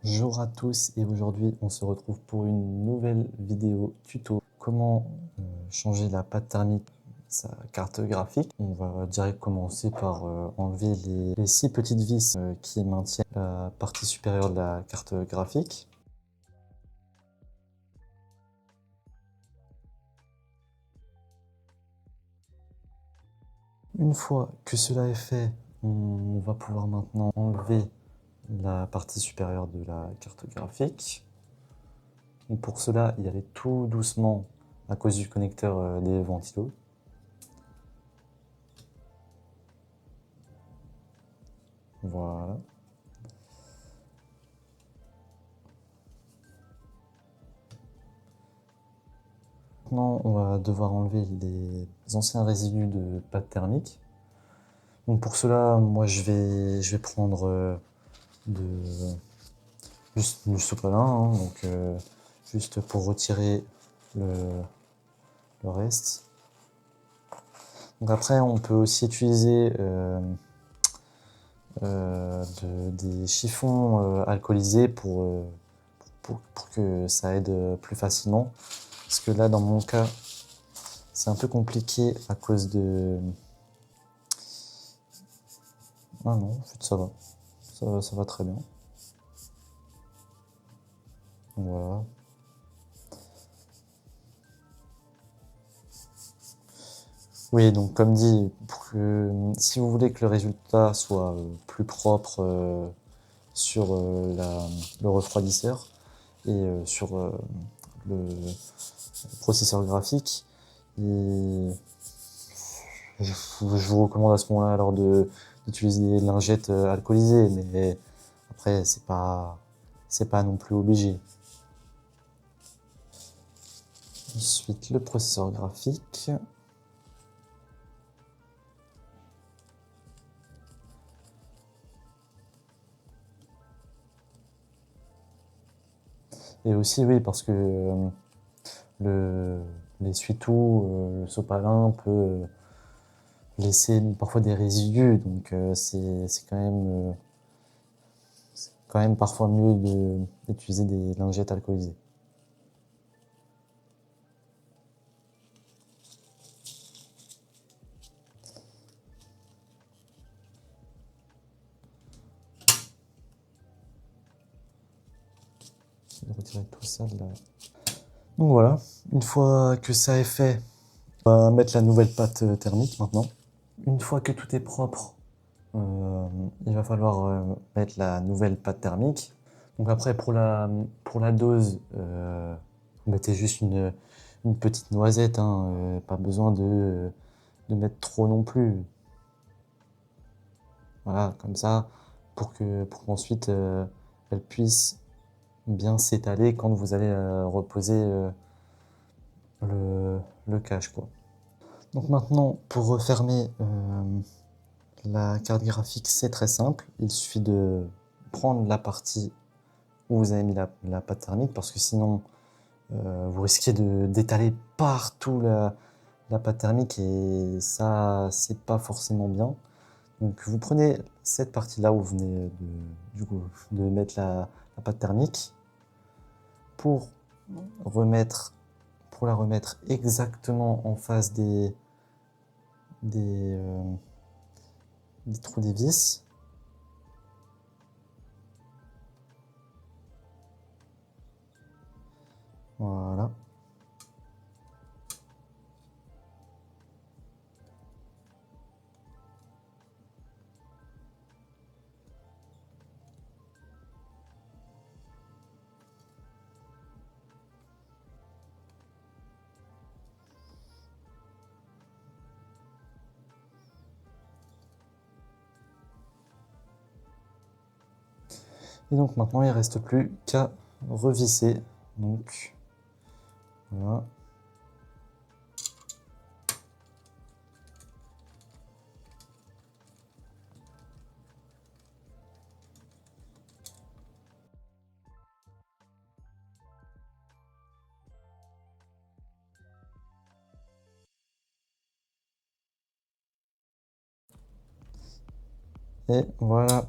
Bonjour à tous et aujourd'hui on se retrouve pour une nouvelle vidéo tuto comment changer la pâte thermique sa carte graphique. On va direct commencer par enlever les 6 petites vis qui maintiennent la partie supérieure de la carte graphique. Une fois que cela est fait, on va pouvoir maintenant enlever la partie supérieure de la carte graphique. Donc pour cela, y aller tout doucement à cause du connecteur des ventilos. Voilà. Maintenant, on va devoir enlever les anciens résidus de pâte thermique. Donc pour cela, moi je vais prendre juste du sopalin, hein, donc juste pour retirer le reste. Donc après, on peut aussi utiliser des chiffons alcoolisés pour que ça aide plus facilement. Parce que là, dans mon cas, c'est un peu compliqué à cause de... Ah non, en fait, ça va. Ça va très bien. Donc voilà. Oui, donc comme dit, si vous voulez que le résultat soit plus propre sur le refroidisseur et sur le processeur graphique, je vous recommande à ce moment-là alors d'utiliser des lingettes alcoolisées, mais après c'est pas non plus obligé. Ensuite, le processeur graphique. Et aussi, oui, parce que l'essuie-tout, le sopalin peut laisser parfois des résidus, donc c'est quand même parfois mieux d'utiliser des lingettes alcoolisées. Je vais retirer tout ça de là. Donc voilà, une fois que ça est fait, on va mettre la nouvelle pâte thermique maintenant. Une fois que tout est propre, il va falloir mettre la nouvelle pâte thermique. Donc après, pour la dose, vous mettez juste une petite noisette, hein, pas besoin de mettre trop non plus. Voilà, comme ça, pour qu'ensuite elle puisse bien s'étaler quand vous allez reposer le cache, quoi. Donc maintenant, pour refermer la carte graphique, c'est très simple. Il suffit de prendre la partie où vous avez mis la pâte thermique, parce que sinon vous risquez d'étaler partout la pâte thermique et ça, c'est pas forcément bien. Donc vous prenez cette partie-là où vous venez de mettre la pâte thermique pour la remettre exactement en face des, euh, des trous des vis. Voilà. Et donc maintenant, il ne reste plus qu'à revisser. Donc voilà. Et voilà.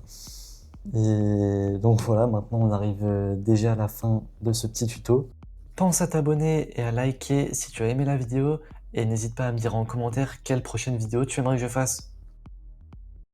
Et donc voilà, maintenant on arrive déjà à la fin de ce petit tuto. Pense à t'abonner et à liker si tu as aimé la vidéo et n'hésite pas à me dire en commentaire quelle prochaine vidéo tu aimerais que je fasse.